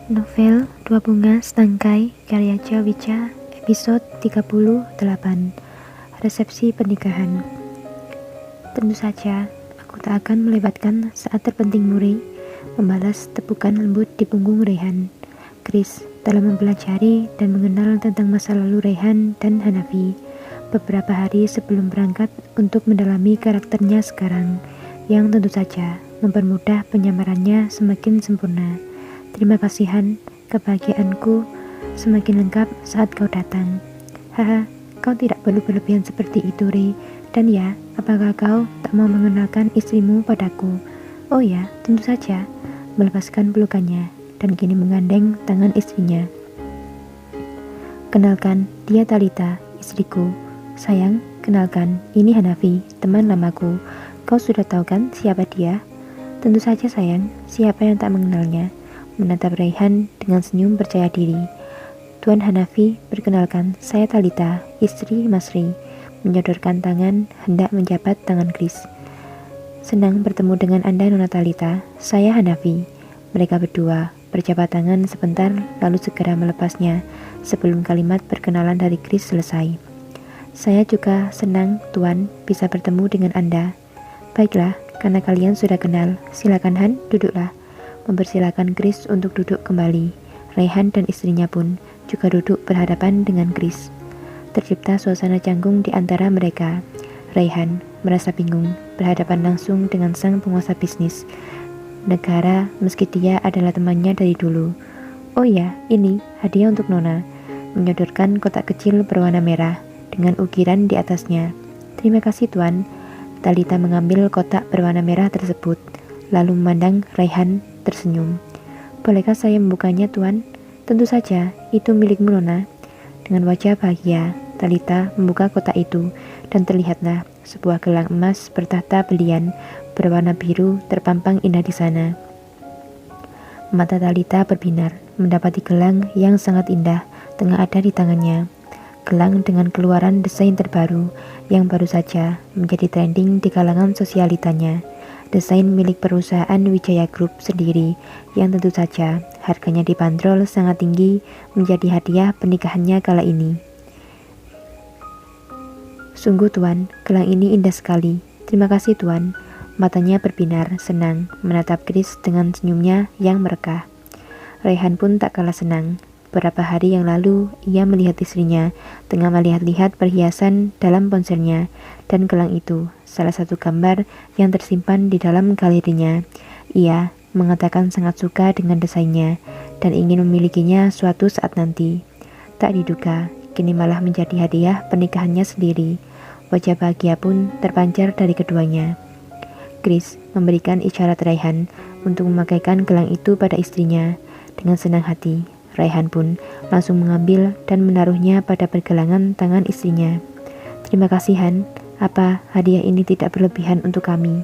Novel Dua Bunga Setangkai karya Jawica, episode 38. Resepsi pernikahan. Tentu saja aku tak akan melewatkan saat terpenting Muri membalas tepukan lembut di punggung Rehan. Chris telah mempelajari dan mengenal tentang masa lalu Rehan dan Hanafi beberapa hari sebelum berangkat untuk mendalami karakternya sekarang, yang tentu saja mempermudah penyamarannya semakin sempurna. Terima kasih Han, kebahagiaanku semakin lengkap saat kau datang. Haha, kau tidak perlu berlebihan seperti itu, Ri. Dan ya, apakah kau tak mau mengenalkan istrimu padaku? Oh ya, tentu saja. Melepaskan pelukannya dan kini menggandeng tangan istrinya. Kenalkan, dia Talita, istriku. Sayang, kenalkan, ini Hanafi, teman lamaku. Kau sudah tahu kan siapa dia? Tentu saja sayang, siapa yang tak mengenalnya? Menatap Rehan dengan senyum percaya diri. Tuan Hanafi, perkenalkan, saya Talita, istri Masri. Menyodorkan tangan, hendak menjabat tangan Chris. Senang bertemu dengan Anda, Nona Talita. Saya Hanafi. Mereka berdua berjabat tangan sebentar, lalu segera melepasnya sebelum kalimat perkenalan dari Chris selesai. Saya juga senang, Tuan, bisa bertemu dengan Anda. Baiklah, karena kalian sudah kenal, silakan Han, duduklah. Mempersilakan Chris untuk duduk kembali. Rehan dan istrinya pun juga duduk berhadapan dengan Chris. Tercipta suasana canggung di antara mereka. Rehan merasa bingung berhadapan langsung dengan sang penguasa bisnis negara meski dia adalah temannya dari dulu. Oh ya, ini hadiah untuk Nona. Menyodorkan kotak kecil berwarna merah dengan ukiran di atasnya. Terima kasih Tuan. Talita mengambil kotak berwarna merah tersebut, lalu memandang Rehan tersenyum. Bolehkah saya membukanya, Tuan? Tentu saja, itu milikmu, Nona. Dengan wajah bahagia, Talita membuka kotak itu, dan terlihatlah sebuah gelang emas bertahta belian berwarna biru terpampang indah di sana. Mata Talita berbinar mendapati gelang yang sangat indah tengah ada di tangannya. Gelang dengan keluaran desain terbaru yang baru saja menjadi trending di kalangan sosialitanya. Desain milik perusahaan Wijaya Group sendiri yang tentu saja harganya dibanderol sangat tinggi menjadi hadiah pernikahannya kala ini. Sungguh Tuan, gelang ini indah sekali. Terima kasih Tuan. Matanya berbinar senang menatap Chris dengan senyumnya yang merekah. Rehan pun tak kalah senang. Beberapa hari yang lalu, ia melihat istrinya tengah melihat-lihat perhiasan dalam ponselnya, dan gelang itu salah satu gambar yang tersimpan di dalam galerinya. Ia mengatakan sangat suka dengan desainnya dan ingin memilikinya suatu saat nanti. Tak diduga, kini malah menjadi hadiah pernikahannya sendiri. Wajah bahagia pun terpancar dari keduanya. Chris memberikan isyarat Rehan untuk memakaikan gelang itu pada istrinya. Dengan senang hati, Rehan pun langsung mengambil dan menaruhnya pada pergelangan tangan istrinya. Terima kasih Han, apa hadiah ini tidak berlebihan untuk kami?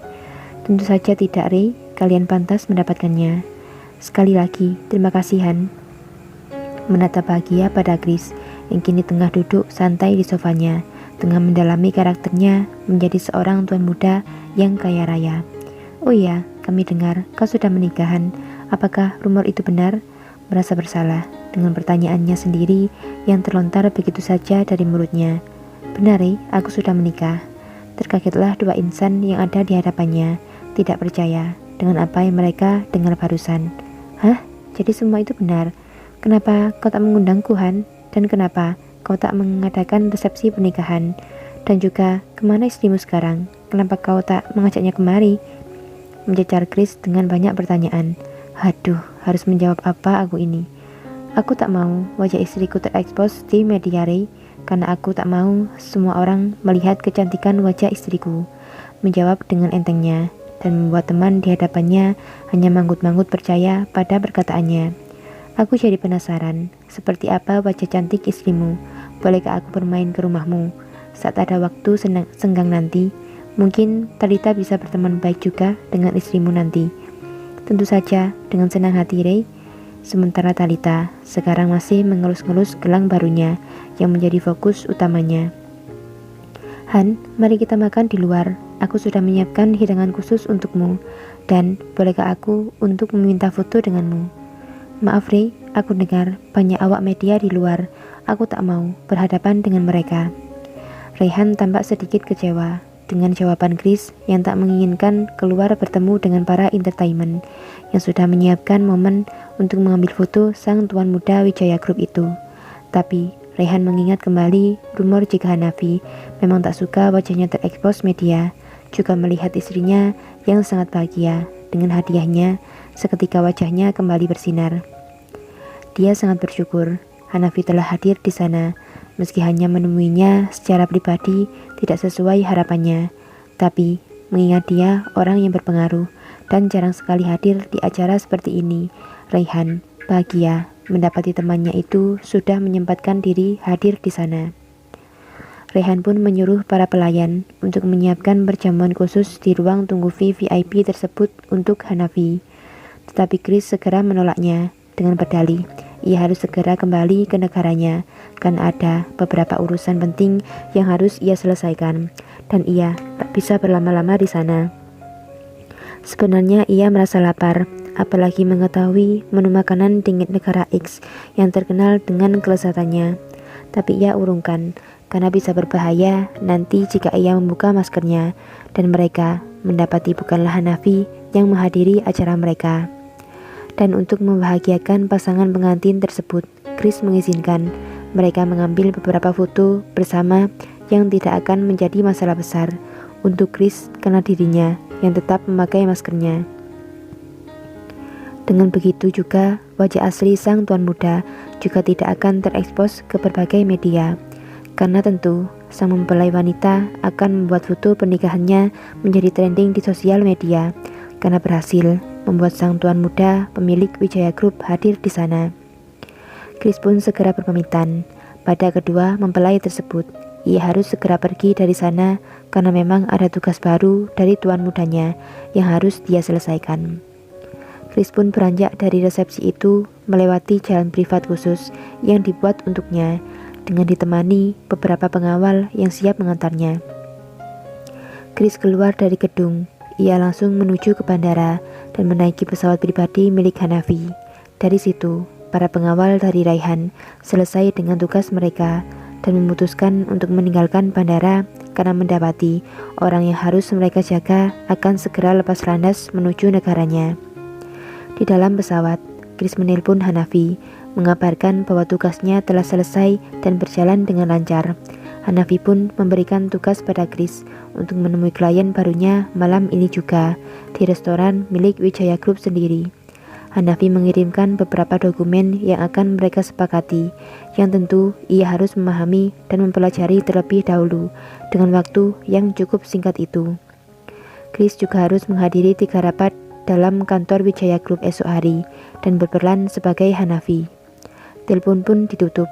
Tentu saja tidak, Rey, kalian pantas mendapatkannya. Sekali lagi, terima kasih Han. Menatap bahagia pada Chris yang kini tengah duduk santai di sofanya, tengah mendalami karakternya menjadi seorang tuan muda yang kaya raya. Oh iya, kami dengar kau sudah menikah Han. Apakah rumor itu benar? Merasa bersalah dengan pertanyaannya sendiri yang terlontar begitu saja dari mulutnya. Benar, aku sudah menikah. Terkagetlah dua insan yang ada di hadapannya, tidak percaya dengan apa yang mereka dengar barusan. Hah? Jadi semua itu benar? Kenapa kau tak mengundangku, Han? Dan kenapa kau tak mengadakan resepsi pernikahan? Dan juga, kemana istrimu sekarang? Kenapa kau tak mengajaknya kemari? Mencecar Chris dengan banyak pertanyaan. Aduh, harus menjawab apa aku ini? Aku tak mau wajah istriku terekspos di media, Ray, karena aku tak mau semua orang melihat kecantikan wajah istriku. Menjawab dengan entengnya dan membuat teman di hadapannya hanya manggut-manggut percaya pada perkataannya. Aku jadi penasaran, seperti apa wajah cantik istrimu? Bolehkah aku bermain ke rumahmu saat ada waktu senggang nanti? Mungkin Talita bisa berteman baik juga dengan istrimu nanti. Tentu saja, dengan senang hati, Ray. Sementara Talita sekarang masih mengelus-ngelus gelang barunya yang menjadi fokus utamanya. Han, mari kita makan di luar. Aku sudah menyiapkan hidangan khusus untukmu. Dan bolehkah aku untuk meminta foto denganmu? Maaf Ray, aku dengar banyak awak media di luar. Aku tak mau berhadapan dengan mereka. Rayhan tampak sedikit kecewa dengan jawaban Chris yang tak menginginkan keluar bertemu dengan para entertainment yang sudah menyiapkan momen untuk mengambil foto sang tuan muda Wijaya Group itu. Tapi Rayhan mengingat kembali rumor jika Hanafi memang tak suka wajahnya terekspos media, juga melihat istrinya yang sangat bahagia dengan hadiahnya seketika wajahnya kembali bersinar. Dia sangat bersyukur Hanafi telah hadir di sana, meski hanya menemuinya secara pribadi tidak sesuai harapannya. Tapi mengingat dia orang yang berpengaruh dan jarang sekali hadir di acara seperti ini, Rayhan bahagia mendapati temannya itu sudah menyempatkan diri hadir di sana. Rayhan pun menyuruh para pelayan untuk menyiapkan perjamuan khusus di ruang tunggu VIP tersebut untuk Hanafi. Tetapi Chris segera menolaknya dengan berdalih ia harus segera kembali ke negaranya, kan ada beberapa urusan penting yang harus ia selesaikan, dan ia tak bisa berlama-lama di sana. Sebenarnya ia merasa lapar, apalagi mengetahui menu makanan dingin negara X yang terkenal dengan kelezatannya. Tapi ia urungkan, karena bisa berbahaya nanti jika ia membuka maskernya, dan mereka mendapati bukanlah Hanafi yang menghadiri acara mereka. Dan untuk membahagiakan pasangan pengantin tersebut, Chris mengizinkan mereka mengambil beberapa foto bersama yang tidak akan menjadi masalah besar untuk Chris karena dirinya yang tetap memakai maskernya. Dengan begitu juga wajah asli sang tuan muda juga tidak akan terekspos ke berbagai media, karena tentu sang mempelai wanita akan membuat foto pernikahannya menjadi trending di sosial media karena berhasil membuat sang tuan muda pemilik Wijaya Group hadir di sana. Chris pun segera berpamitan pada kedua mempelai tersebut. Ia harus segera pergi dari sana karena memang ada tugas baru dari tuan mudanya yang harus dia selesaikan. Chris pun beranjak dari resepsi itu melewati jalan privat khusus yang dibuat untuknya dengan ditemani beberapa pengawal yang siap mengantarnya. Chris keluar dari gedung. Ia langsung menuju ke bandara dan menaiki pesawat pribadi milik Hanafi. Dari situ, para pengawal dari Rayhan selesai dengan tugas mereka dan memutuskan untuk meninggalkan bandara karena mendapati orang yang harus mereka jaga akan segera lepas landas menuju negaranya. Di dalam pesawat, Chris menelpon Hanafi, mengabarkan bahwa tugasnya telah selesai dan berjalan dengan lancar. Hanafi pun memberikan tugas pada Chris untuk menemui klien barunya malam ini juga di restoran milik Wijaya Group sendiri. Hanafi mengirimkan beberapa dokumen yang akan mereka sepakati, yang tentu ia harus memahami dan mempelajari terlebih dahulu dengan waktu yang cukup singkat itu. Chris juga harus menghadiri 3 rapat dalam kantor Wijaya Group esok hari dan berperan sebagai Hanafi. Telepon pun ditutup.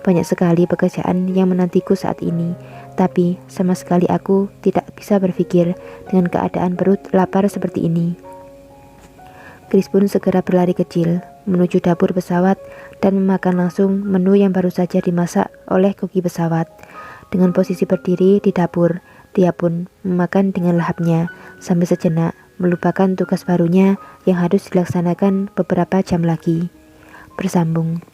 Banyak sekali pekerjaan yang menantiku saat ini, tapi sama sekali aku tidak bisa berpikir dengan keadaan perut lapar seperti ini. Chris pun segera berlari kecil menuju dapur pesawat dan memakan langsung menu yang baru saja dimasak oleh koki pesawat. Dengan posisi berdiri di dapur, dia pun memakan dengan lahapnya sambil sejenak melupakan tugas barunya yang harus dilaksanakan beberapa jam lagi. Bersambung.